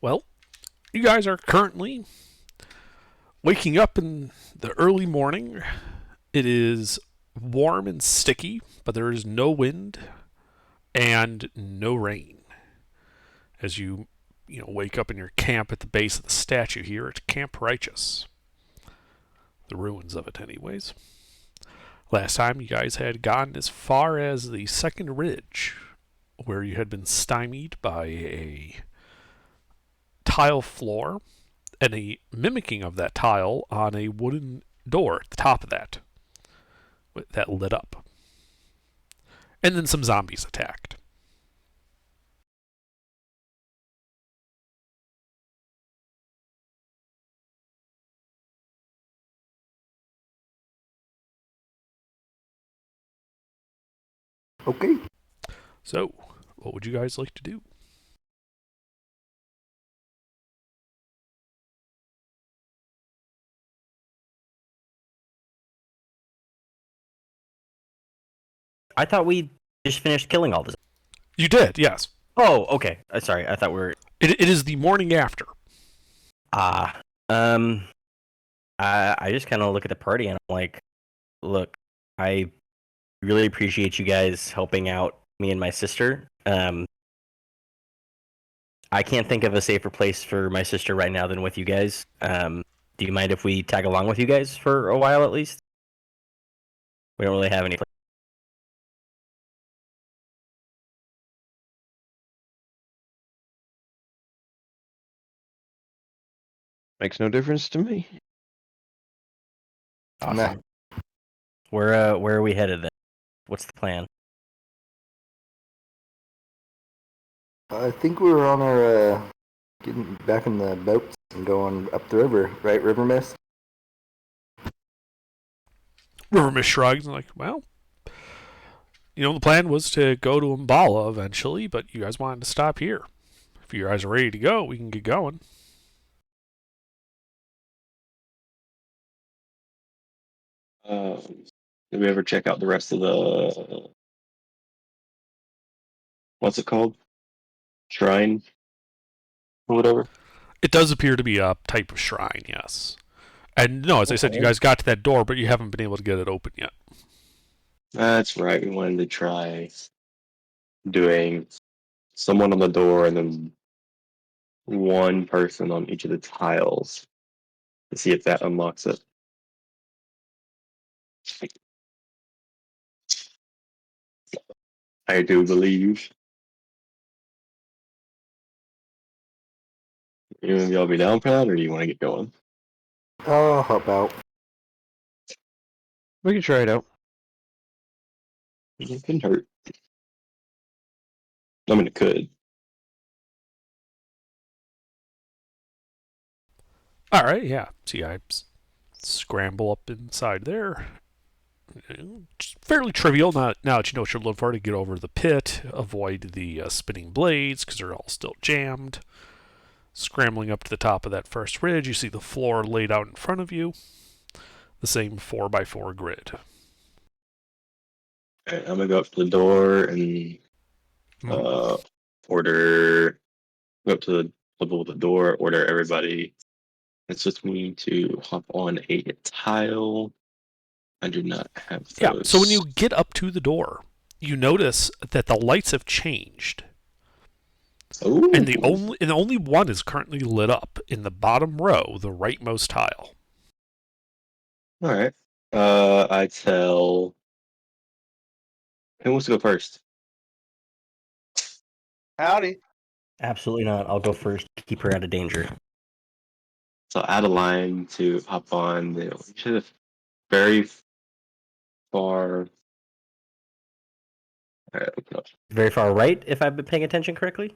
Well, you guys are currently waking up in the early morning. It is warm and sticky, but there is no wind and no rain. As you wake up in your camp at the base of the statue here at Camp Righteous. The ruins of it, anyways. Last time you guys had gone as far as the second ridge, where you had been stymied by a tile floor and a mimicking of that tile on a wooden door at the top of that lit up. And then some zombies attacked. Okay. So, what would you guys like to do? I thought we just finished killing all this. You did, yes. Oh, okay. Sorry, I thought we were. It is the morning after. Ah. Um. I just kind of look at the party and I'm like, look, I really appreciate you guys helping out me and my sister. I can't think of a safer place for my sister right now than with you guys. Do you mind if we tag along with you guys for a while at least? We don't really have any. Makes no difference to me. Awesome. Where are we headed then? What's the plan? I think we were on our getting back in the boats and going up the river, right? River Mist. River Mist shrugs and like, well, the plan was to go to Umbala eventually, but you guys wanted to stop here. If you guys are ready to go, we can get going. Did we ever check out the rest of the what's it called? Shrine or whatever? It does appear to be a type of shrine, yes. And no, as I said, you guys got to that door, but you haven't been able to get it open yet. That's right. We wanted to try doing someone on the door and then one person on each of the tiles to see if that unlocks it. I do believe. You and y'all be down for that, or do you want to get going? I'll help out. We can try it out. It couldn't hurt. I mean, it could. All right, yeah. See, I scramble up inside there. Just fairly trivial. Now that you know what you're looking for, to get over the pit, avoid the spinning blades because they're all still jammed. Scrambling up to the top of that first ridge, you see the floor laid out in front of you. The same 4x4 grid. Alright, I'm gonna go up to the door and order. Go up to the level of the door. Order everybody that's with me to hop on a tile. I do not have those. Yeah. So when you get up to the door, you notice that the lights have changed. Ooh. And the only one is currently lit up in the bottom row, the rightmost tile. All right. I tell. Who wants to go first? Howdy. Absolutely not. I'll go first. Keep her out of danger. So add a line to hop on. The very far. All right, open up. Very far right, if I've been paying attention correctly.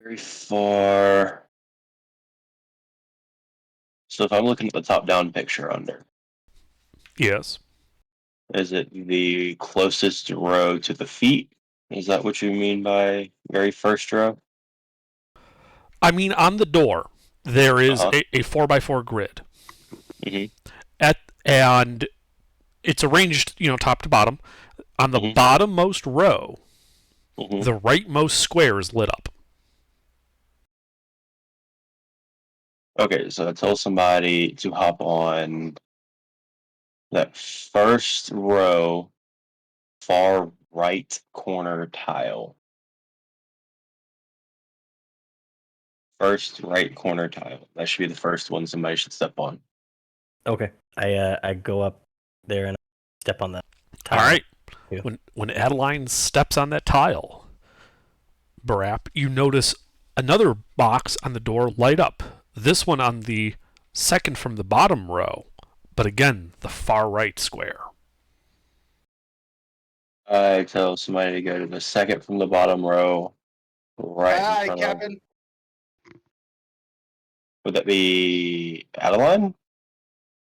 Very far. So if I'm looking at the top-down picture under, Yes. is it the closest row to the feet? Is that what you mean by very first row? I mean, on the door, there is a 4x4 grid. Mm-hmm. and it's arranged, top to bottom. On the bottommost row, the rightmost square is lit up. Okay, so I tell somebody to hop on that first row, far right corner tile. First right corner tile. That should be the first one somebody should step on. Okay. I go up there and step on that tile. All right. Yeah. When Adeline steps on that tile, Barap, you notice another box on the door light up. This one on the second from the bottom row, but again, the far right square. I tell somebody to go to the second from the bottom row, right Hi, in front Captain. Would that be Adeline?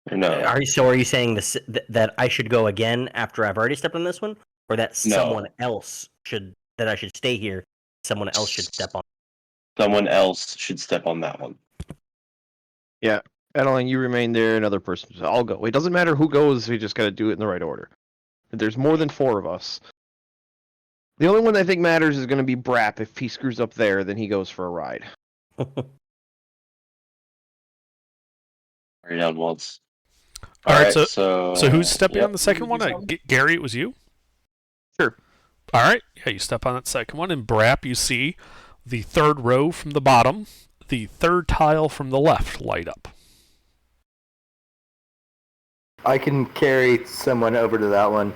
Or no? Are you saying this that I should go again after I've already stepped on this one, or that someone else that I should stay here? Someone else should step on. Someone else should step on that one. Yeah, Adeline, you remain there. Another person. I'll go. It doesn't matter who goes. We just got to do it in the right order. There's more than 4 of us. The only one I think matters is going to be Brap. If he screws up there, then he goes for a ride. Already down once. All right, so who's stepping on the second one? Gary, it was you? Sure. All right. Yeah, you step on that second one, and Brap, you see the third row from the bottom, the third tile from the left light up. I can carry someone over to that one.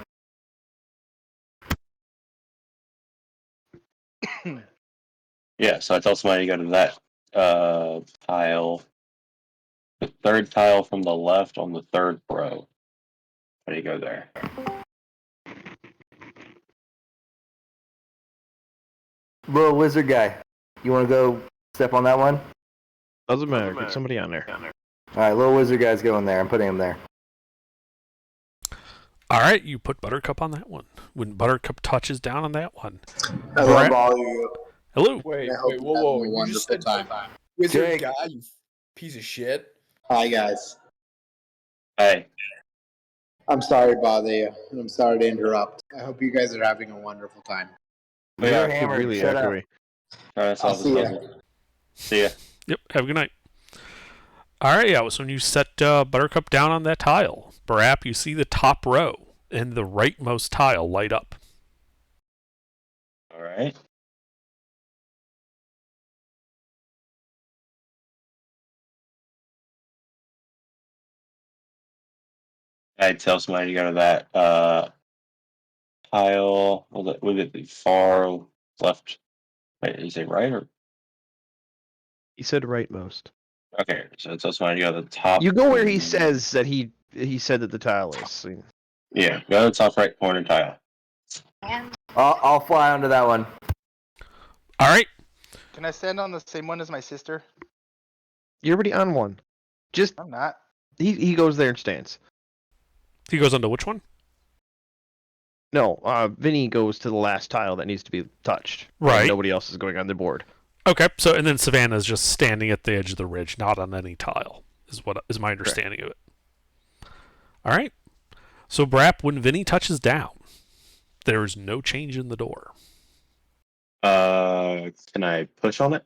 Yeah, so I tell somebody to go to that tile. The third tile from the left on the third row. How do you go there? Little wizard guy, you want to go step on that one? Doesn't matter. Get somebody on there. All right, little wizard guy's going there. I'm putting him there. All right, you put Buttercup on that one. When Buttercup touches down on that one. I love all of you. Hello. Wait, whoa. You just said time. Wizard guy, you piece of shit. Hi, guys. Hey. I'm sorry to bother you. I'm sorry to interrupt. I hope you guys are having a wonderful time. You're You're hammered. really Shut up. accurate. I'll see ya. See ya. Yep, have a good night. All right, yeah, so when you set Buttercup down on that tile, Barap, you see the top row and the rightmost tile light up. All right. I tell somebody to go to that tile. Was it the far left? Wait, did you say right or? He said rightmost. Okay, so I tell somebody to go to the top. You go where he says that he said that the tile is. Yeah, go to the top right corner tile. I'll fly onto that one. All right. Can I stand on the same one as my sister? You're already on one. Just I'm not. he goes there and stands. He goes onto which one? No, Vinny goes to the last tile that needs to be touched. Right. Nobody else is going on the board. Okay, so and then Savannah's just standing at the edge of the ridge, not on any tile, is my understanding of it. All right. So Brap, when Vinny touches down, there is no change in the door. Can I push on it?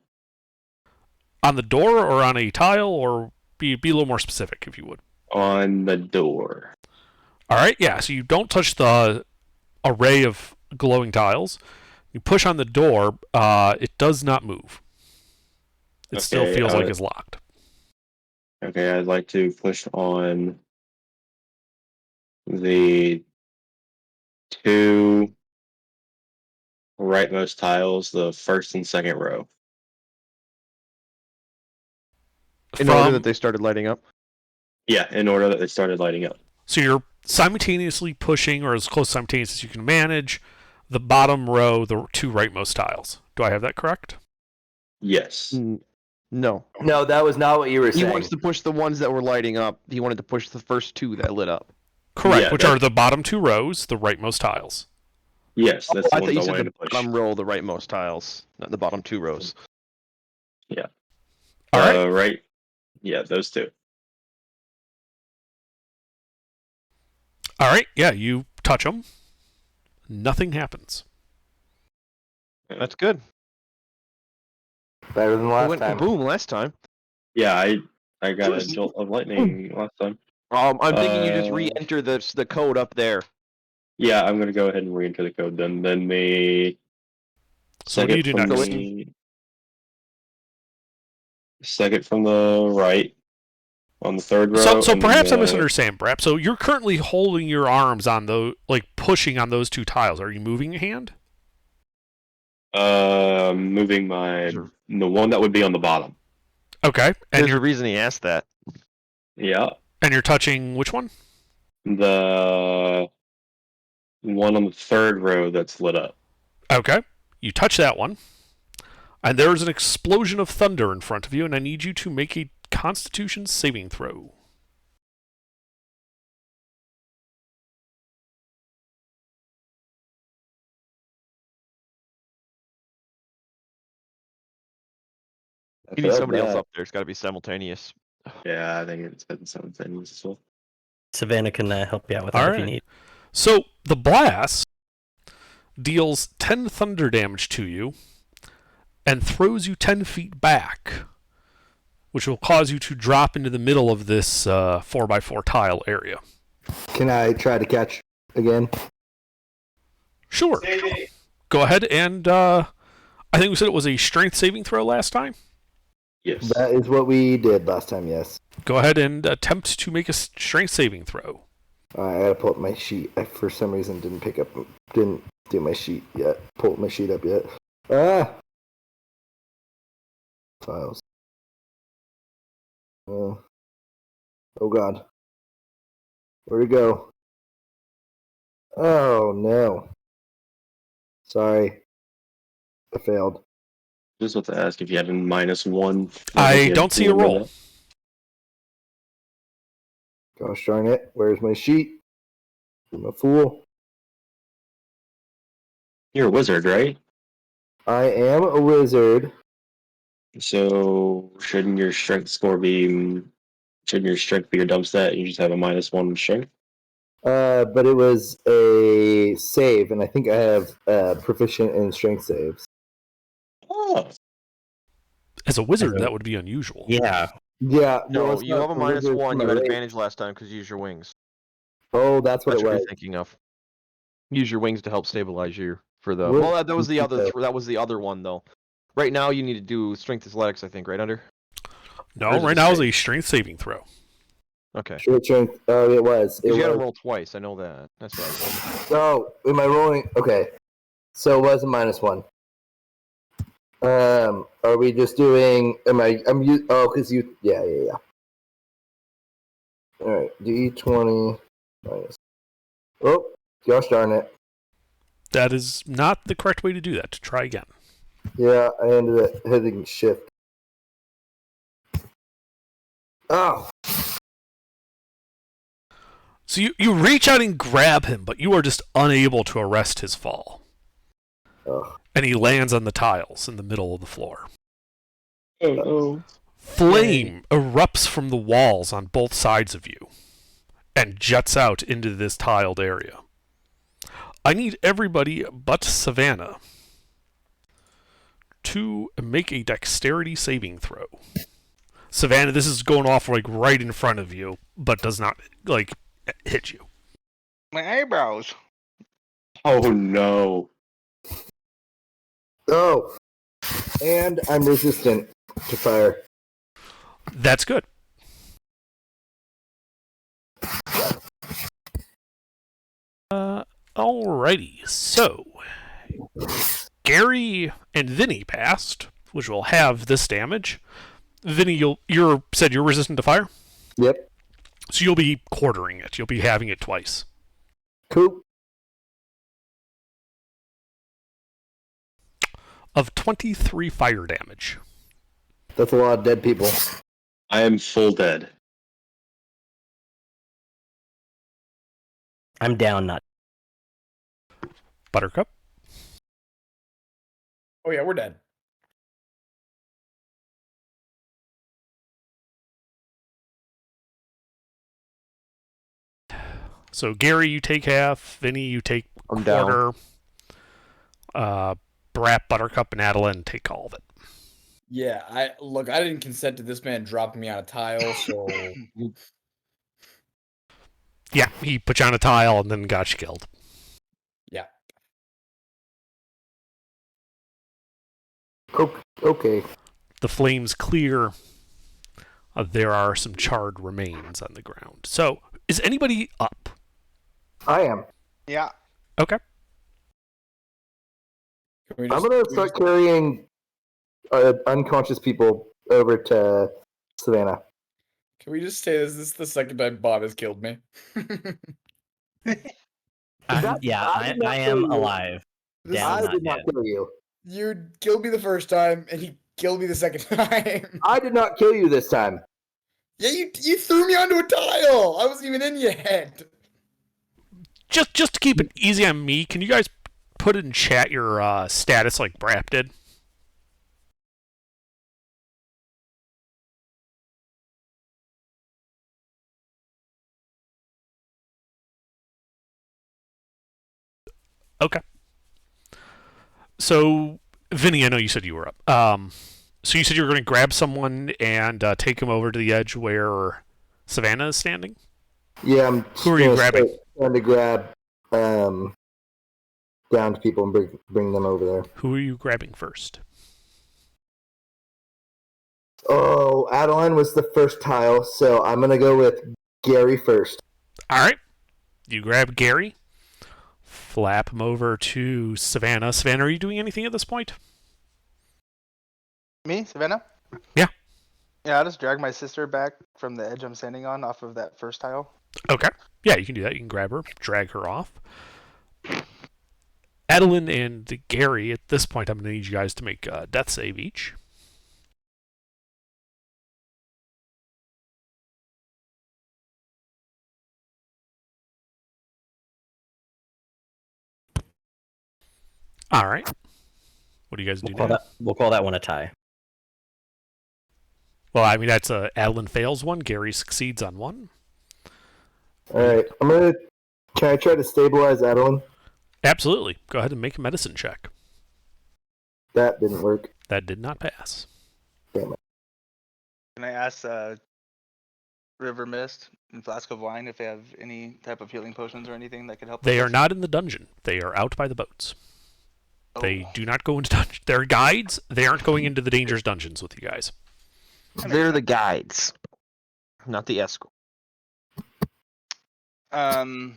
On the door or on a tile, or be a little more specific if you would. On the door. All right, yeah. So you don't touch the array of glowing tiles. You push on the door. It does not move. It still feels like it's locked. Okay, I'd like to push on the 2 rightmost tiles, the first and second row. In order that they started lighting up? Yeah, in order that they started lighting up. So you're simultaneously pushing, or as close simultaneous as you can manage, the bottom row, the 2 rightmost tiles. Do I have that correct? Yes. No. No, that was not what you were He saying. wants to push the ones that were lighting up. He wanted to push the first 2 that lit up. Correct, Yeah, which are the bottom 2 rows, the rightmost tiles. Yes, that's the I ones thought you I said wanted the to push. bottom row, the rightmost tiles, not the bottom 2 rows. Yeah. All right. Right. Yeah, those 2. All right, yeah, you touch them. Nothing happens. That's good. Better than It last went time. boom last time. Yeah, I got a jolt of lightning last time. I'm thinking you just Uh, re-enter the code up there. Yeah, I'm gonna go ahead and re-enter the code then. Then the So what do you do from next? the second from the right on the third row. So and then perhaps I the, misunderstand, perhaps. So you're currently holding your arms on those, like pushing on those two tiles. Are you moving your hand? moving the one that would be on the bottom. Okay. And There's a you're reason he asked that. Yeah, touching which one? the one on the third row that's lit up. Okay. You touch that one. And there's an explosion of thunder in front of you, and I need you to make a Constitution saving throw. You need somebody else up there. It's got to be simultaneous. Yeah, I think it's been something as well. Savannah can help you out with that if you need. So the blast deals 10 thunder damage to you and throws you 10 feet back, which will cause you to drop into the middle of this 4x4 tile area. Can I try to catch again? Sure. Go ahead and I think we said it was a strength saving throw last time. Yes. That is what we did last time, yes. Go ahead and attempt to make a strength saving throw. I gotta pull up my sheet. I, for some reason, didn't do my sheet yet. Pull my sheet up yet. Files. Oh God. Where'd it go? Oh no. Sorry. I failed. Just want to ask if you had a -1. I don't see a roll. Gosh darn it. Where's my sheet? I'm a fool. You're a wizard, right? I am a wizard. So shouldn't your strength be your dump stat? You just have a -1 strength. But it was a save, and I think I have proficient in strength saves. Oh, As a wizard, that would be unusual. Yeah. Yeah. No, well, it's you not have a for wizards, -1. it's You my had race. advantage last time because you used your wings. Oh, that's what That's it what was. you're thinking of. Use your wings to help stabilize you for the. Well, Well, that was the other. okay. That was the other one though. Right now, you need to do strength athletics. I think right under. No, Or is it right a now is save? a strength saving throw. Okay. Short strength. Oh, it was. It Because you had to was. roll twice. I know that. That's right. Oh, am I rolling? Okay. So it was a -1. Are we just doing? Oh, because you. Yeah. All right. D20 minus. Oh, gosh darn it. That is not the correct way to do that. To try again. Yeah, I ended up hitting shift. Oh. So you reach out and grab him, but you are just unable to arrest his fall. Ugh. And he lands on the tiles in the middle of the floor. oh. Flame erupts from the walls on both sides of you and jets out into this tiled area. I need everybody but Savannah to make a dexterity saving throw. Savannah, this is going off like right in front of you, but does not like hit you. My eyebrows. Oh no. Oh. And I'm resistant to fire. That's good. Alrighty, so Gary and Vinny passed, which will have this damage. Vinny, you said you're resistant to fire, Yep. so you'll be quartering it. You'll be having it twice. Cool. Of 23 fire damage. That's a lot of dead people. I am full dead. I'm down, not. Buttercup. Oh yeah, we're dead. So Gary, you take half. Vinny, you take I'm down. quarter. Brat, Buttercup, and Adeline take all of it. Yeah, I didn't consent to this man dropping me on a tile, so Yeah, he put you on a tile and then got you killed. yeah. Okay. The flames clear. There are some charred remains on the ground. So, is anybody up? I am. Yeah. Okay. Can we I'm just- gonna we start just- carrying unconscious people over to Savannah. Can we just say this is the second time Bob has killed me? Yeah, I did not I kill am you. alive. This- Down, I not did not dead. kill you. You killed me the first time, and he killed me the second time. I did not kill you this time. Yeah, you threw me onto a tile. I wasn't even in yet. Just to keep it easy on me, can you guys put in chat your status like Brap did? Okay. So, Vinny, I know you said you were up. So you said you were going to grab someone and take him over to the edge where Savannah is standing? Yeah, I'm Who are you gonna grabbing? start trying to grab downed people and bring them over there. Who are you grabbing first? Oh, Adeline was the first tile, so I'm gonna go with Gary first. All right. You grab Gary, flap him over to Savannah. Savannah, are you doing anything at this point? Me, Savannah? Yeah. Yeah, I'll just drag my sister back from the edge I'm standing on off of that first tile. Okay. Yeah, you can do that. You can grab her, drag her off. Adeline and Gary, at this point, I'm going to need you guys to make a death save each. All right. What do you guys do now? We'll call that one a tie. Well, I mean, that's Adeline fails one, Gary succeeds on one. All right, Can I try to stabilize Adeline? Absolutely. Go ahead and make a medicine check. That didn't work. That did not pass. Damn it. Can I ask River Mist and Flask of Wine if they have any type of healing potions or anything that could help? They with are this? not in the dungeon. They are out by the boats. Oh. They do not go into dungeons. They're guides. They aren't going into the dangerous dungeons with you guys. They're the guides, not the escort. Can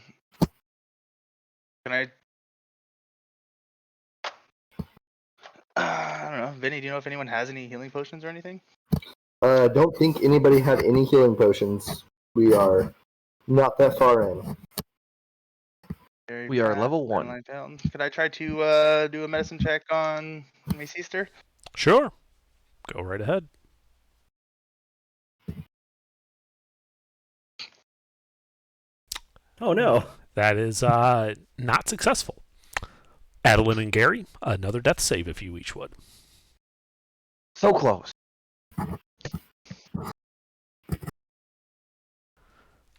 I? I don't know, Vinny. Do you know if anyone has any healing potions or anything? Don't think anybody had any healing potions. We are not that far in. Very We are fast, level down 1. like down. Could I try to do a medicine check on my sister? Sure. Go right ahead. Oh no. That is not successful. Adeline and Gary, another death save if you each would. So close.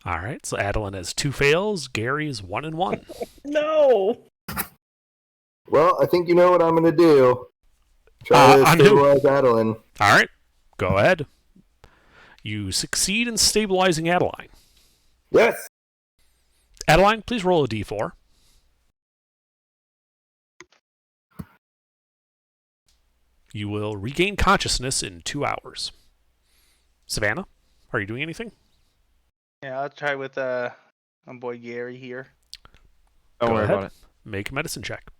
All right, so Adeline has 2 fails. Gary is 1 and 1. No. Well, I think you know what I'm gonna do. Try to on who? stabilize Adeline. All right, go ahead. You succeed in stabilizing Adeline. Yes. Adeline, please roll a d4. You will regain consciousness in 2 hours. Savannah, are you doing anything? Yeah, I'll try with my boy Gary here. Don't Go worry ahead. about it. Make a medicine check.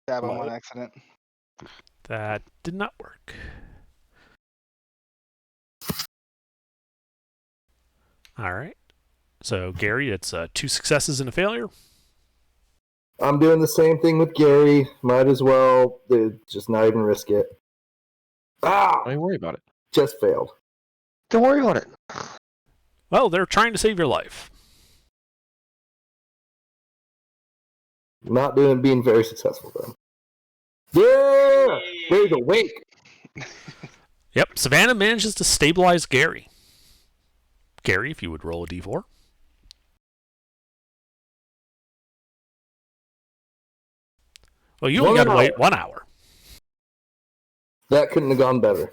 Stab him What? on accident. That did not work. All right. So, Gary, it's 2 successes and a failure. I'm doing the same thing with Gary. Might as well just not even risk it. Ah! Don't worry about it. Just failed. Don't worry about it. Well, they're trying to save your life. Not being very successful though. Yeah! Gary's awake. Yep, Savannah manages to stabilize Gary. Gary, if you would roll a d4. Well, you only got to wait 1 hour. That couldn't have gone better.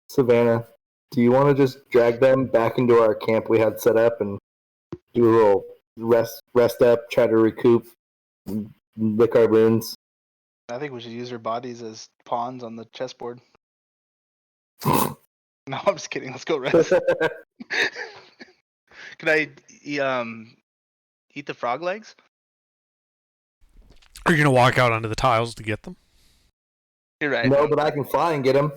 Savannah, do you want to just drag them back into our camp we had set up and do a little rest up, try to recoup, lick our wounds? I think we should use our bodies as pawns on the chessboard. No, I'm just kidding. Let's go rest. Can I eat the frog legs? Are you going to walk out onto the tiles to get them? You're right. No, but I can fly and get them.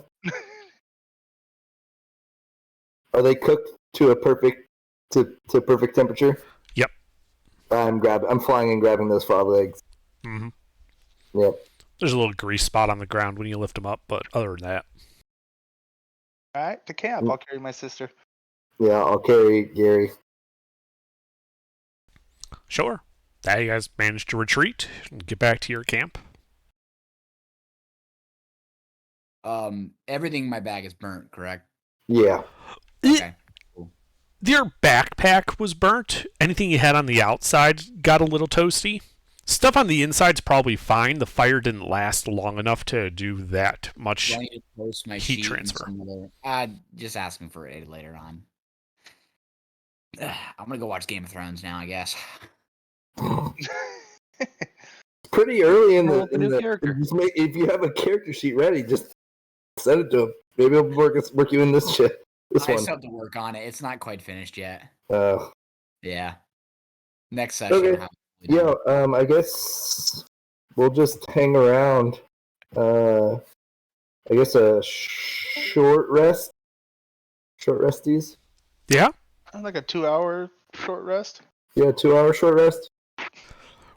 Are they cooked to a perfect perfect temperature? Yep. I'm flying and grabbing those frog legs. Mm-hmm. Yep. There's a little grease spot on the ground when you lift them up, but other than that. All right, to camp. I'll carry my sister. Yeah, I'll carry Gary. Sure. Now you guys managed to retreat and get back to your camp. Everything in my bag is burnt, correct? Yeah. Okay. Cool. Your backpack was burnt. Anything you had on the outside got a little toasty. Stuff on the inside's probably fine. The fire didn't last long enough to do that much Do I need to post my heat sheet and transfer. some other- just asking for it later on. I'm gonna go watch Game of Thrones now, I guess. Pretty early in Roll up a new the character. if you have a character sheet ready, just send it to him. Maybe he'll work you in this shit. This I one. still have to work on it. It's not quite finished yet. Yeah. Next session. Okay. I'll have it done. I guess we'll just hang around. I guess a short rest. Short resties. Yeah? Like a 2-hour short rest. Yeah, 2-hour short rest.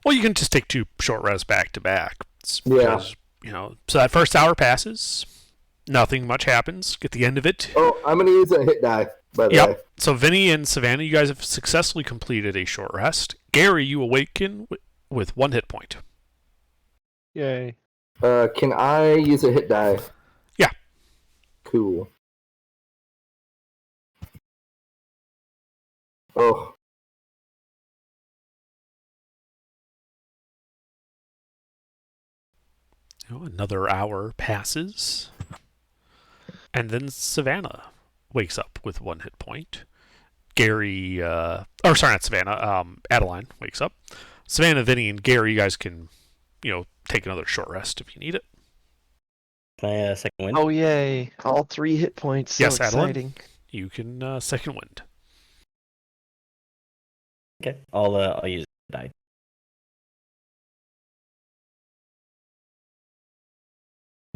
Well, you can just take 2 short rests back to back. It's Yeah. because, so that first hour passes. Nothing much happens. At the end of it. Oh, I'm gonna use a hit die. By the way. Yep. So Vinny and Savannah, you guys have successfully completed a short rest. Gary, you awaken with 1 hit point. Yay. Can I use a hit die? Yeah. Cool. Oh. Another hour passes. And then Savannah wakes up with 1 hit point. Gary, not Savannah, Adeline wakes up. Savannah, Vinny, and Gary, you guys can, take another short rest if you need it. Can I second wind? Oh, yay. All 3 hit points. So Yes, Adeline. exciting. You can second wind. Okay, I'll use the die.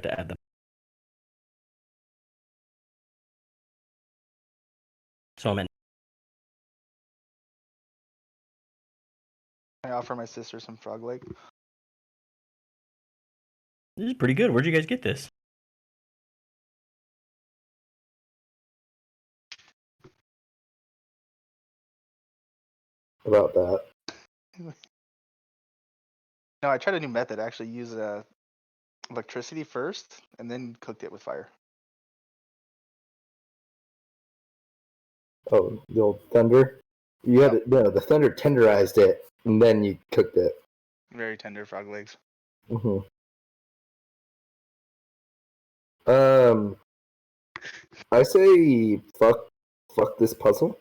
To add them. So I'm in. I offer my sister some frog leg. This is pretty good. Where'd you guys get this? About that. No, I tried a new method. I actually used electricity first and then cooked it with fire. Oh, the old thunder. You had it. No, the thunder tenderized it, and then you cooked it. Very tender frog legs. Mm-hmm. I say fuck this puzzle.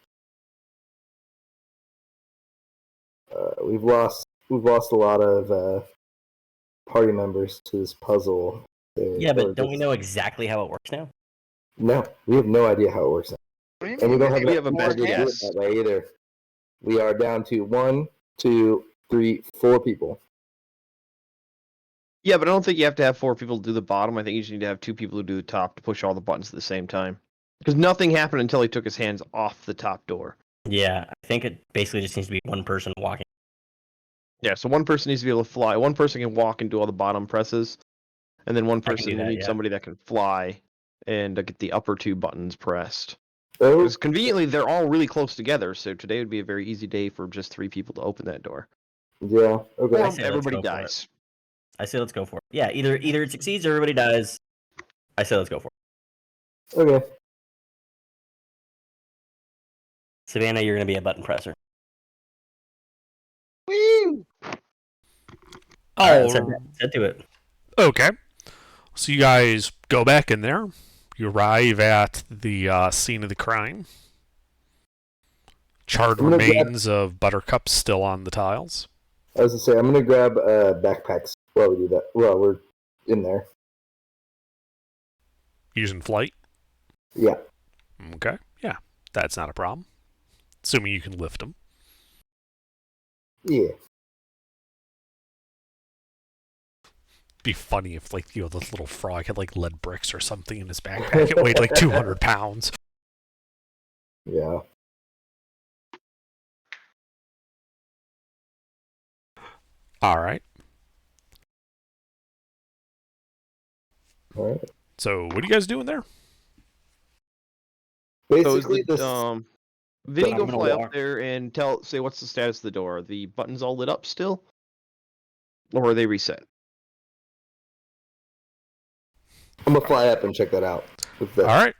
We've lost a lot of party members to this puzzle. Yeah, but don't we know exactly how it works now? No, we have no idea how it works. What do you And we mean? don't have We have a enough best to do it guess. that way either. We are down to 1, 2, 3, 4 people. Yeah, but I don't think you have to have 4 people to do the bottom. I think you just need to have 2 people who do the top to push all the buttons at the same time. Because nothing happened until he took his hands off the top door. Yeah, I think it basically just needs to be one person walking. Yeah, so one person needs to be able to fly. One person can walk and do all the bottom presses. And then one can person do will that, need yeah. somebody that can fly and get the upper 2 buttons pressed. Oh, Because conveniently, they're all really close together, so today would be a very easy day for just 3 people to open that door. yeah. Okay. I Or say let's everybody go for it. dies. I say let's go for it. Yeah, either it succeeds or everybody dies. I say let's go for it. Okay. Savannah, you're gonna be a button presser. Woo! Alright, set to it. Okay. So you guys go back in there. You arrive at the scene of the crime. Charred I'm gonna remains of Buttercup still on the tiles. I was gonna say, I'm gonna grab backpacks while we do that. While we're in there. Using flight? Yeah. Okay. Yeah, that's not a problem. Assuming you can lift them. Yeah. Be funny if, like, you know, this little frog had, like, lead bricks or something in his backpack. It weighed, like, 200 pounds. Yeah. All right. All right. So, what are you guys doing there? Basically, Vinny, I'm go gonna fly walk. up there and say what's the status of the door. Are the buttons all lit up still? Or are they reset? I'm gonna fly up and check that out. All right.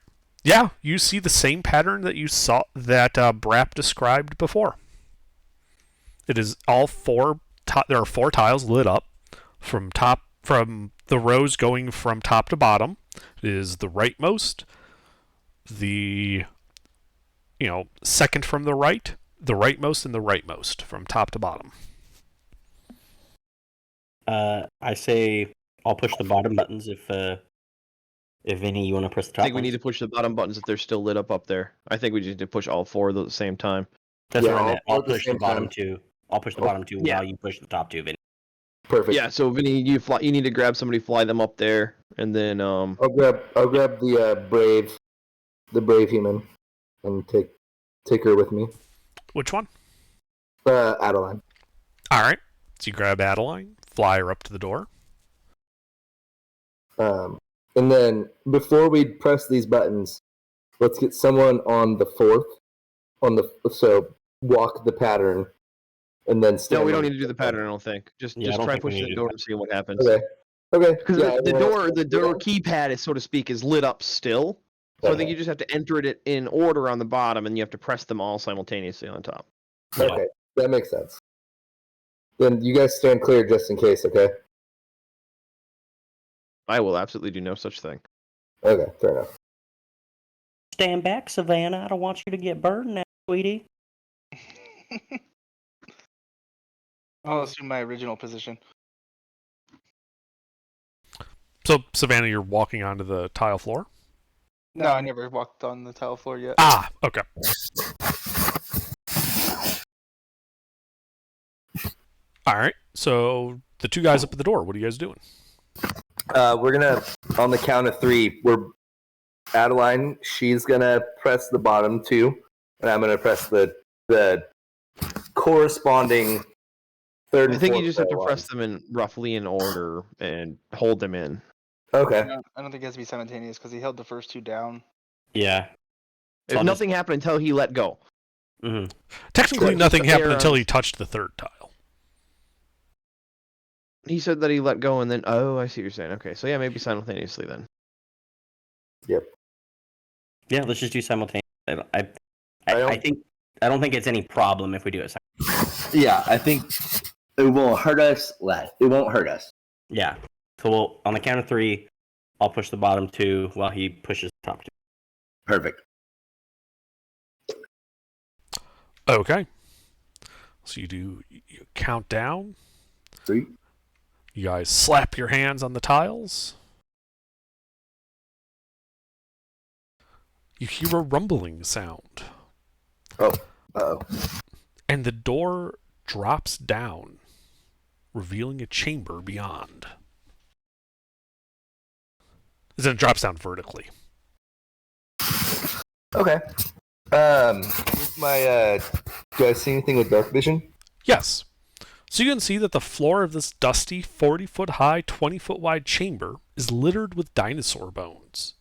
Yeah, you see the same pattern that you saw that Brap described before. It is all four. There are 4 tiles lit up from the rows going from top to bottom. It is the rightmost, the second from the right, the rightmost, and the rightmost from top to bottom. I say I'll push the bottom buttons if Vinny, you want to press the top I think we ones? need to push the bottom buttons if they're still lit up there. I think we just need to push all 4 of those at the same time. That's Yeah, what I meant. all I'll at the push the same bottom time. 2. I'll push the bottom 2 Yeah. while you push the top 2, Vinny. Perfect. Yeah, so Vinny, you need to grab somebody, fly them up there, and then I'll grab the brave human, and take her with me. Which one? Adeline. All right. So you grab Adeline, fly her up to the door. And then before we press these buttons, let's get someone on the 4th. So walk the pattern, and then stand. no, we don't need to do the pattern. I don't think. Just Yeah, I don't try think we pushing need the to door do and see what happens. Okay. Okay. Because Yeah, the everyone door else- keypad is, so to speak, is lit up still. So I think you just have to enter it in order on the bottom, and you have to press them all simultaneously on top. Okay, that makes sense. Then you guys stand clear just in case. Okay. I will absolutely do no such thing. Okay. Fair enough. Stand back, Savannah. I don't want you to get burned now, sweetie. I'll assume my original position. So, Savannah, you're walking onto the tile floor? No, I never walked on the tile floor yet. Ah, okay. All right. So, the 2 guys up at the door, what are you guys doing? We're gonna, on the count of 3, Adeline, she's gonna press the bottom 2, and I'm gonna press the corresponding third. I and think you fourth just have to row press them in roughly in order and hold them in. Okay. I don't think it has to be simultaneous because he held the first 2 down. Yeah. If I'll nothing happened until he let go. Mm-hmm. Technically, Just nothing the happened air until on- he touched the 3rd tile. He said that he let go, and then I see what you're saying. Okay, so yeah, maybe simultaneously then. Yep. Yeah, let's just do simultaneous. I don't- I don't think it's any problem if we do it. Yeah, I think it won't hurt us less. It won't hurt us. Yeah. So we'll, on the count of 3, I'll push the bottom 2 while he pushes the top 2. Perfect. Okay. So you count down. 3. You guys slap your hands on the tiles. You hear a rumbling sound. Oh. Uh-oh. And the door drops down, revealing a chamber beyond. Then it drops down vertically. Okay. With my do I see anything with dark vision? Yes. So you can see that the floor of this dusty 40-foot high, 20-foot wide chamber is littered with dinosaur bones.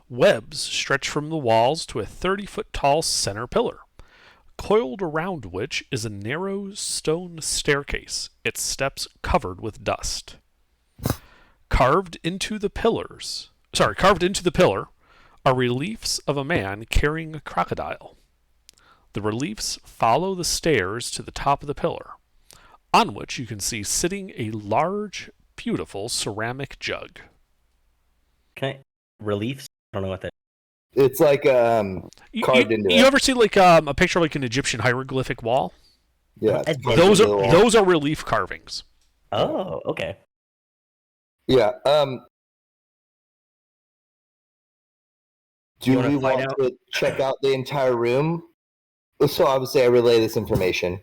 Webs stretch from the walls to a 30-foot tall center pillar, coiled around which is a narrow stone staircase, its steps covered with dust. Carved into the pillar are reliefs of a man carrying a crocodile. The reliefs follow the stairs to the top of the pillar, on which you can see sitting a large, beautiful ceramic jug. Reliefs? I don't know what that. It's like carved into You it. ever see like a picture of like an Egyptian hieroglyphic wall? Yeah, Those are relief carvings. Oh, okay. Yeah. Do You wanna we find want out? to check out the entire room? So obviously, I relay this information.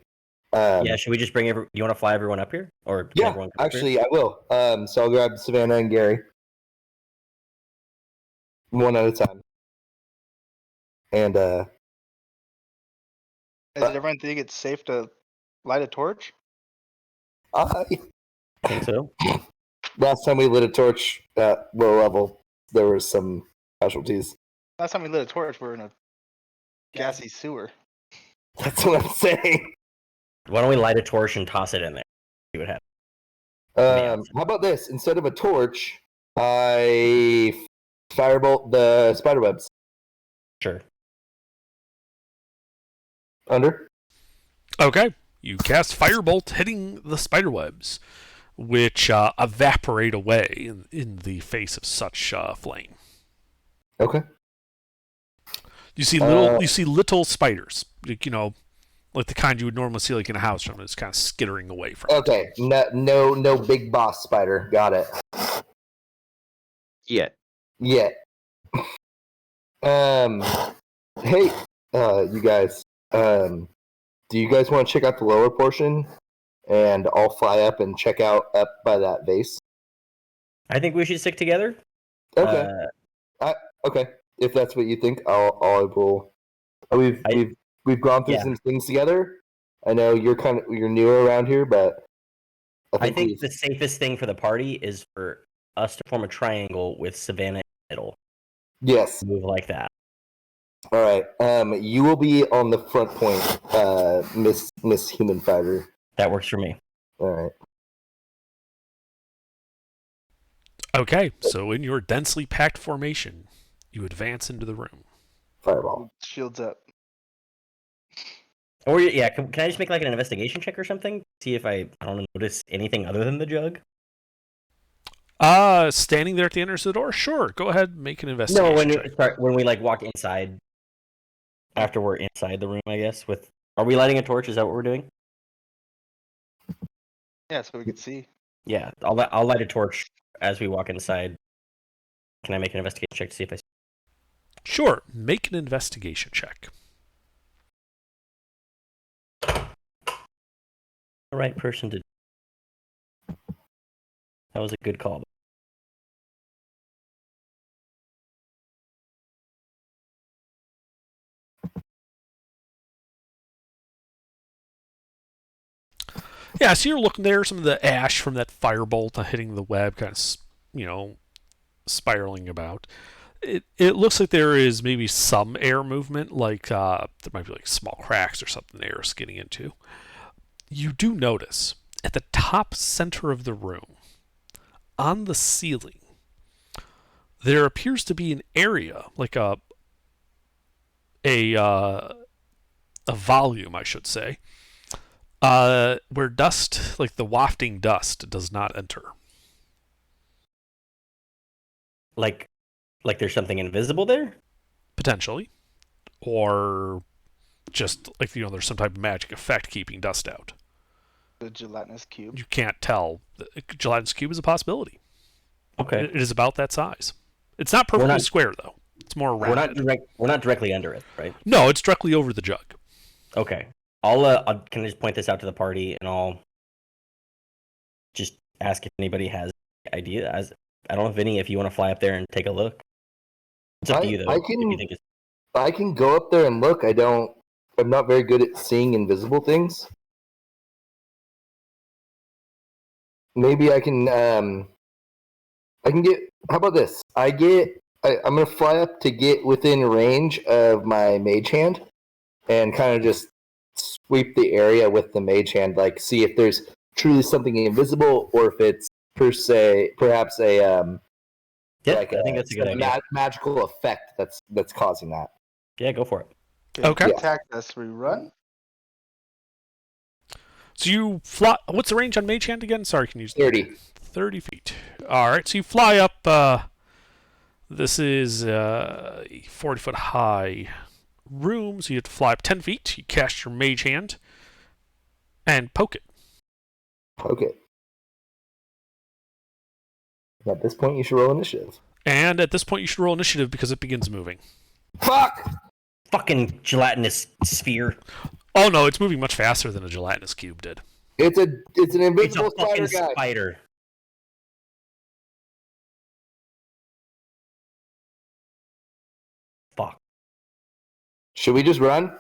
Yeah, should we just bring you want to fly everyone up here, or can Yeah, everyone come up here? actually, I will. So I'll grab Savannah and Gary, one at a time. And Does everyone think it's safe to light a torch? I think so. Last time we lit a torch at low level, there were some casualties. Last time we lit a torch, we were in a gassy sewer. That's what I'm saying. Why don't we light a torch and toss it in there? See what happens. How about this? Instead of a torch, I firebolt the spiderwebs. Sure. Under? Okay. You cast Firebolt, hitting the spiderwebs, which evaporate away in the face of such flame. Okay. You see little spiders, like the kind you would normally see like in a house from. It's kind of skittering away from. Okay. No big boss spider. Got it. Yeah. Hey, you guys. Do you guys want to check out the lower portion? And I'll fly up and check out up by that vase. I think we should stick together. Okay. Okay. If that's what you think, I will. We've gone through some things together. I know you're newer around here, but I think the safest thing for the party is for us to form a triangle with Savannah in the middle. Yes. Move like that. All right. You will be on the front point, Miss Human Fighter. That works for me. All right. Okay, so in your densely packed formation, you advance into the room. Fireball. Shields up. Or yeah, can I just make like an investigation check or something? See if I don't notice anything other than the jug. Standing there at the entrance of the door. Sure, go ahead, and make an investigation. No, when we like walk inside. After we're inside the room, I guess. Are we lighting a torch? Is that what we're doing? Yeah, so we can see. Yeah, I'll light a torch as we walk inside. Can I make an investigation check to see if I see? Sure, make an investigation check. The right person to. That was a good call. Yeah, so you're looking there, some of the ash from that firebolt hitting the web kind of, spiraling about. It looks like there is maybe some air movement, like there might be like small cracks or something the air is getting into. You do notice at the top center of the room, on the ceiling, there appears to be an area, like a volume, I should say, where dust, like the wafting dust, does not enter. Like there's something invisible there? Potentially. Or just like, there's some type of magic effect keeping dust out. The gelatinous cube. You can't tell. The gelatinous cube is a possibility. Okay. It is about that size. It's not perfectly square, though. It's more rounded. We're not directly under it, right? No, it's directly over the jug. Okay. I'll can I just point this out to the party, and I'll just ask if anybody has ideas. I don't know, Vinny, if you want to fly up there and take a look. It's up to you, though. I can go up there and look. I'm not very good at seeing invisible things. Maybe I can get. How about this? I'm gonna fly up to get within range of my mage hand, and kind of just sweep the area with the mage hand, like see if there's truly something invisible, or if it's perhaps a Yeah, Like I think that's a good idea. magical effect that's causing that. Yeah, go for it. Okay. Attack us. We run. So you fly. What's the range on Mage Hand again? Sorry, can you use 30. 30 feet. All right. So you fly up. This is a 40-foot high room, so you have to fly up 10 feet. You cast your Mage Hand and poke it. Okay. At this point, you should roll initiative. And at this point, you should roll initiative because it begins moving. Fuck! Fucking gelatinous sphere. Oh no, it's moving much faster than a gelatinous cube did. It's an It's a invisible fucking spider guy. spider. Fuck. Should we just run?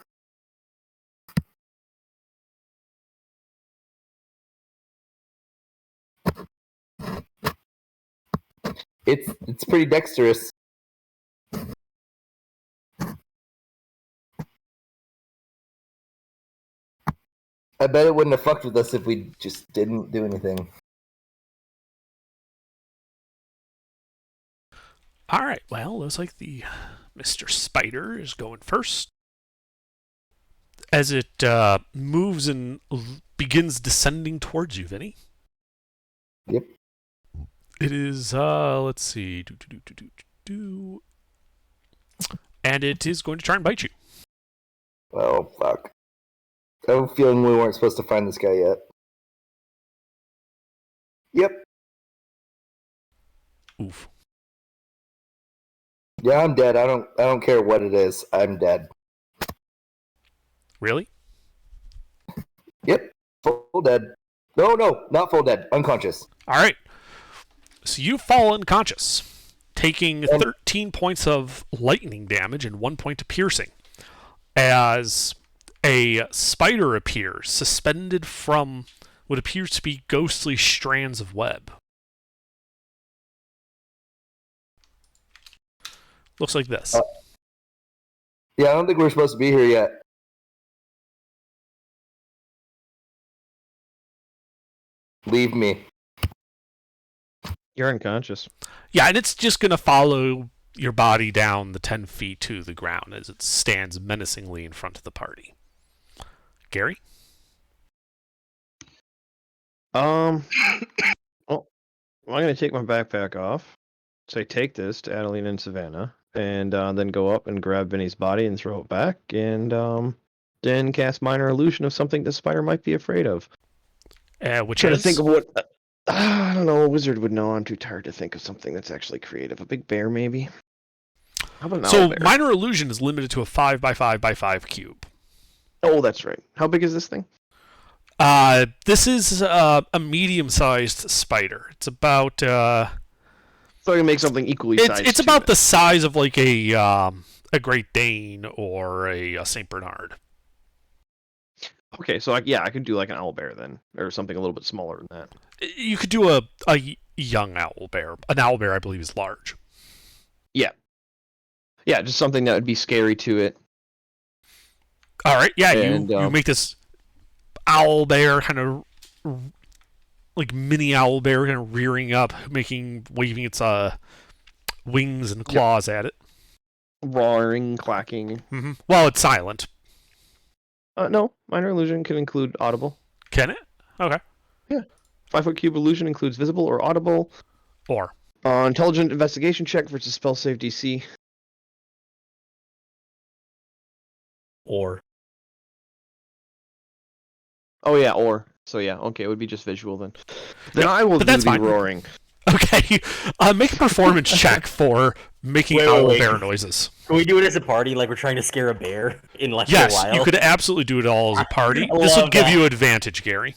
It's pretty dexterous. I bet it wouldn't have fucked with us if we just didn't do anything. All right. Well, looks like the Mr. Spider is going first. As it moves and begins descending towards you, Vinny. Yep. It is, let's see. And it is going to try and bite you. Oh, fuck. I have a feeling we weren't supposed to find this guy yet. Yep. Oof. Yeah, I'm dead. I don't care what it is. I'm dead. Really? Yep. Full dead. No, not full dead. Unconscious. All right. So you fall unconscious, taking 13 points of lightning damage and 1 point of piercing, as a spider appears, suspended from what appears to be ghostly strands of web. Looks like this. Yeah, I don't think we're supposed to be here yet. Leave me. You're unconscious. Yeah, and it's just going to follow your body down the 10 feet to the ground as it stands menacingly in front of the party. Gary? Well, I'm going to take my backpack off. Say, take this to Adeline and Savannah, and then go up and grab Vinny's body and throw it back, and then cast Minor Illusion of something the spider might be afraid of. Which Trying is? to think of what... I don't know. A wizard would know. I'm too tired to think of something that's actually creative. A big bear, maybe? How about an So, owlbear? Minor Illusion is limited to a 5x5x5 cube. Oh, that's right. How big is this thing? This is a medium-sized spider. It's about... So I can make something equally sized. It's about the size of like a Great Dane or a Saint Bernard. Okay, so I could do like an owlbear then, or something a little bit smaller than that. You could do a young owlbear. An owlbear, I believe, is large. Yeah, just something that would be scary to it. All right, yeah, And, you make this owlbear kind of like mini owlbear kind of rearing up, waving its wings and claws at it. Roaring, clacking. Mm-hmm. Well, it's silent. No, Minor Illusion can include audible. Can it? Okay. 5-foot cube illusion includes visible or audible. Or Intelligent investigation check versus spell save DC. Or. Oh yeah, or. So yeah, okay, it would be just visual then. Then I will but do that's the fine. roaring. okay, make a performance check for making Wait. owlbear noises. Can we do it as a party, like we're trying to scare a bear in like Yes, a while? you could absolutely do it all as a party. I This would love give that. you advantage, Gary.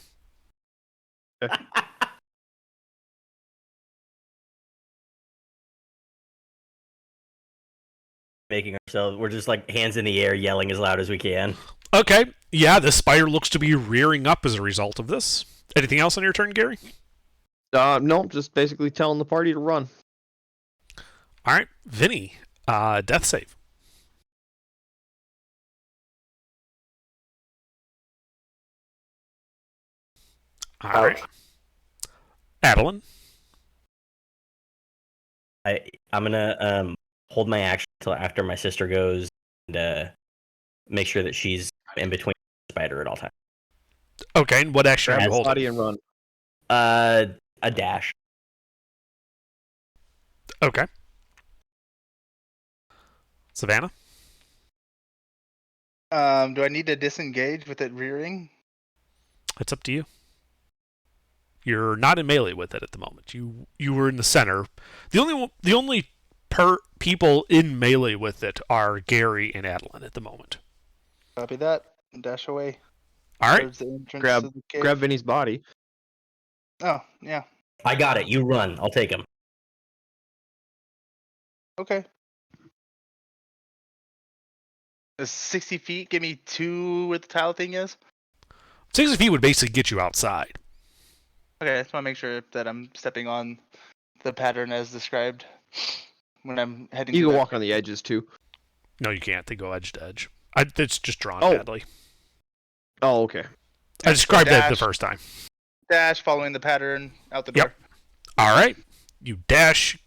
Making ourselves, we're just like hands in the air, yelling as loud as we can. Okay, yeah, the spider looks to be rearing up as a result of this. Anything else on your turn, Gary? No, just basically telling the party to run. All right, Vinny, death save. All right. Adeline. I'm gonna hold my action until after my sister goes and make sure that she's in between the spider at all times. Okay, and what action are Grab you his holding? body and run. A dash. Okay. Savannah? Do I need to disengage with it rearing? It's up to you. You're not in melee with it at the moment. You were in the center. The only people in melee with it are Gary and Adeline at the moment. Copy that. Dash away. All right. Towards the entrance Grab to the cave. grab Vinny's body. Oh, yeah. I got it. You run. I'll take him. Okay. Does 60 feet give me 2 where the tile thing is? 60 feet would basically get you outside. Okay, I just want to make sure that I'm stepping on the pattern as described when I'm heading You to can that. walk on the edges too. No, you can't. They go edge to edge. It's just drawn Oh. badly. Oh, okay. I described that the dash. first time. Dash following the pattern out the Yep. door. All right. You dash,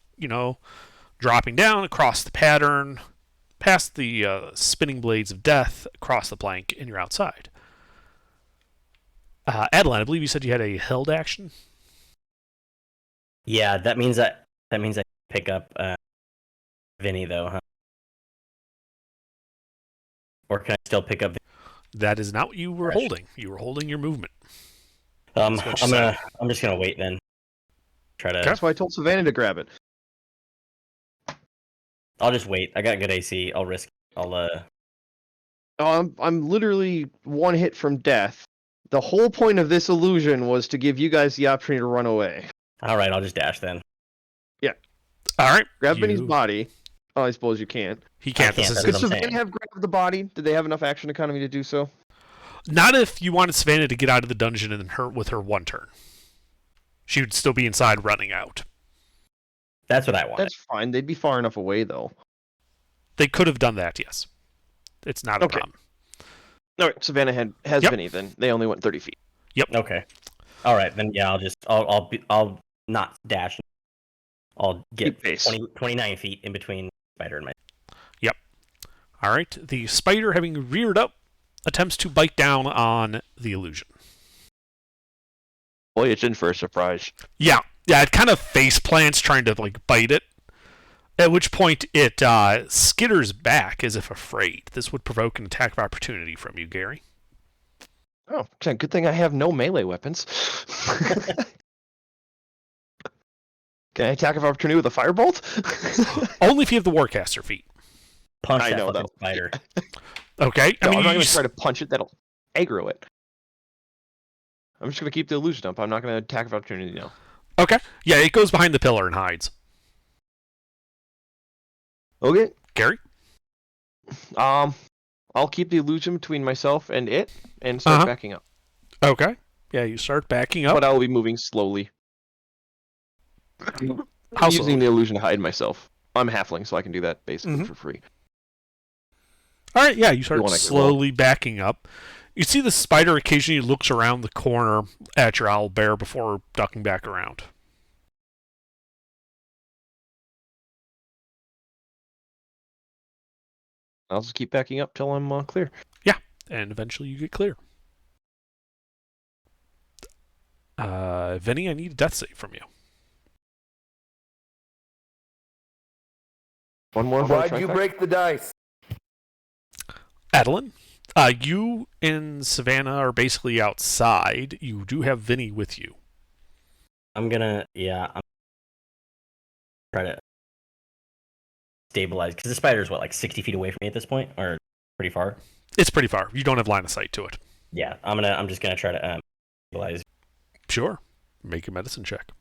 dropping down across the pattern, past the spinning blades of death, across the plank, and you're outside. Adeline, I believe you said you had a held action. Yeah, that means I pick up Vinny though, huh? Or can I still pick up? That is not what you were holding. You were holding your movement. I'm That's what you I'm just gonna wait then. Try to. Okay. That's why I told Savannah to grab it. I'll just wait. I got good AC. I'll risk. Oh, I'm literally one hit from death. The whole point of this illusion was to give you guys the opportunity to run away. All right, I'll just dash then. All right. Grab Vinny's body. Oh, I suppose you can't. He can't. I can't, This is that's Could what I'm Savannah saying. have grabbed the body? Did they have enough action economy to do so? not if you wanted Savannah to get out of the dungeon and with her one turn. She would still be inside running out. That's what I want. That's fine. They'd be far enough away, though. They could have done that, yes. It's not a Okay. problem. All right, Savannah has Yep. Vinny. Then they only went 30 feet. Okay. All right, then yeah, I'll not dash. I'll get Keep pace. 29 feet in between Spider and my. All right. The spider, having reared up, attempts to bite down on the illusion. Boy, it's in for a surprise. Yeah, it kind of face plants trying to bite it. At which point it skitters back as if afraid. This would provoke an attack of opportunity from you, Gary. Oh, good thing I have no melee weapons. Can I attack of opportunity with a firebolt? Only if you have the Warcaster feat. Punch I that know fucking that. spider. Okay. No, I'm not you going to try to punch it. That'll aggro it. I'm just going to keep the illusion up. I'm not going to attack of opportunity now. Okay. Yeah, it goes behind the pillar and hides. Okay. Gary? I'll keep the illusion between myself and it and start Uh-huh. backing up. Okay. Yeah, you start backing up. But I will be moving slowly. How Using slowly? the illusion to hide myself. I'm halfling, so I can do that basically Mhm. for free. All right, yeah, you start want, I can roll. slowly backing up. You see the spider occasionally looks around the corner at your owl bear before ducking back around. I'll just keep backing up till I'm clear. And eventually you get clear. Vinny, I need a death save from you. One more. Why'd you break the dice? Adeline, you and Savannah are basically outside. You do have Vinny with you. I'm try to stabilize because the spider's like 60 feet away from me at this point, or pretty far. It's pretty far. You don't have line of sight to it. Yeah, I'm just gonna try to stabilize. Sure. Make a medicine check.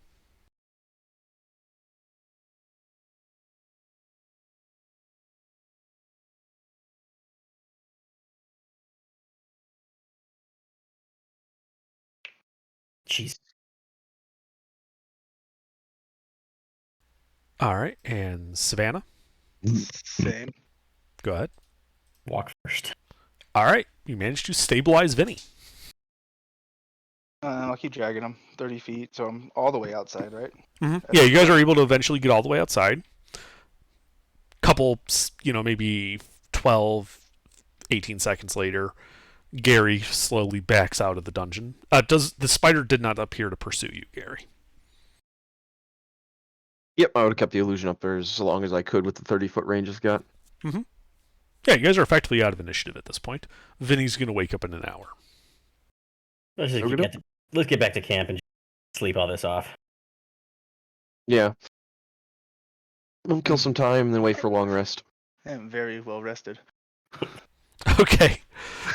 Jeez. All right, and Savannah, Same. go ahead. Walk first. All right, you managed to stabilize Vinny. I'll keep dragging him 30 feet, so I'm all the way outside, right? Yeah, you guys are able to eventually get all the way outside. Couple, maybe 12, 18 seconds later, Gary slowly backs out of the dungeon. The spider did not appear to pursue you, Gary? Yep, I would have kept the illusion up there as long as I could with the 30-foot range it's got. Mm-hmm. Yeah, you guys are effectively out of initiative at this point. Vinny's going to wake up in an hour. Let's get back to camp and sleep all this off. Yeah. We'll kill some time and then wait for a long rest. I am very well rested. Okay.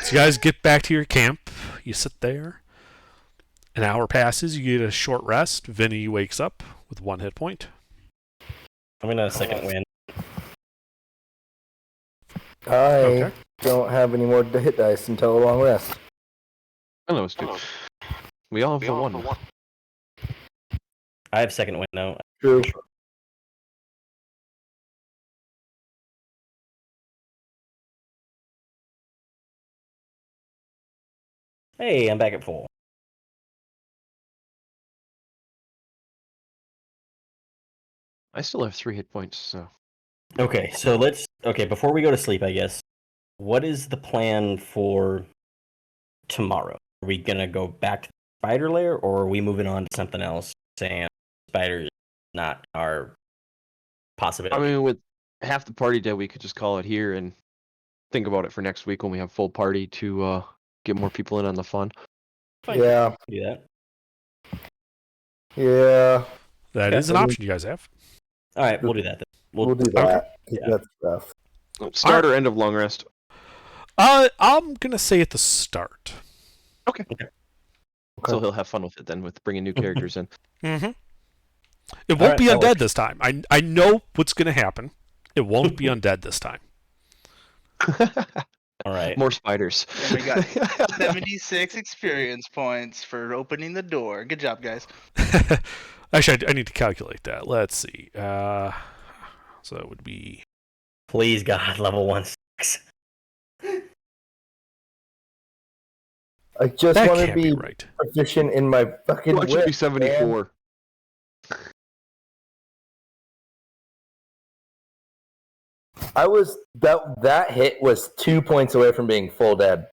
So you guys get back to your camp. You sit there. An hour passes. You get a short rest. Vinny wakes up with 1 hit point. I'm going to second win. I don't have any more hit dice until a long rest. I know it's two. We all have the one. I have second win, though. True. Hey, I'm back at full. I still have 3 hit points, so. Okay, so before we go to sleep, I guess, what is the plan for tomorrow? Are we going to go back to the spider lair, or are we moving on to something else, saying spider is not our possibility? I mean, with half the party dead, we could just call it here and think about it for next week when we have full party to get more people in on the fun. Fine. Yeah. Do that. Yeah. That is an option you guys have. All right, we'll do that then. We'll do that. Okay. Yeah. That's rough. Start or end of long rest? I'm going to say at the start. Okay. So he'll have fun with it then, with bringing new characters in. Mm-hmm. It won't be undead this time. I know what's going to happen. It won't be undead this time. All right. More spiders. And we got 76 experience points for opening the door. Good job, guys. Actually, I need to calculate that. Let's see. So it would be... Please, God, level 1 6. I just That want to can't be right. proficient in my fucking Well, it should whip, be 74. man. I was that hit was 2 points away from being full dead.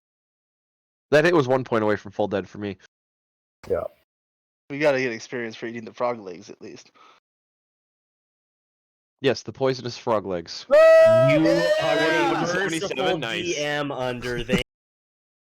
That hit was 1 point away from full dead for me. Yeah. We got to get experience for eating the frog legs at least. Yes, the poisonous frog legs. You are a 77, merciful nice. DM under. Thank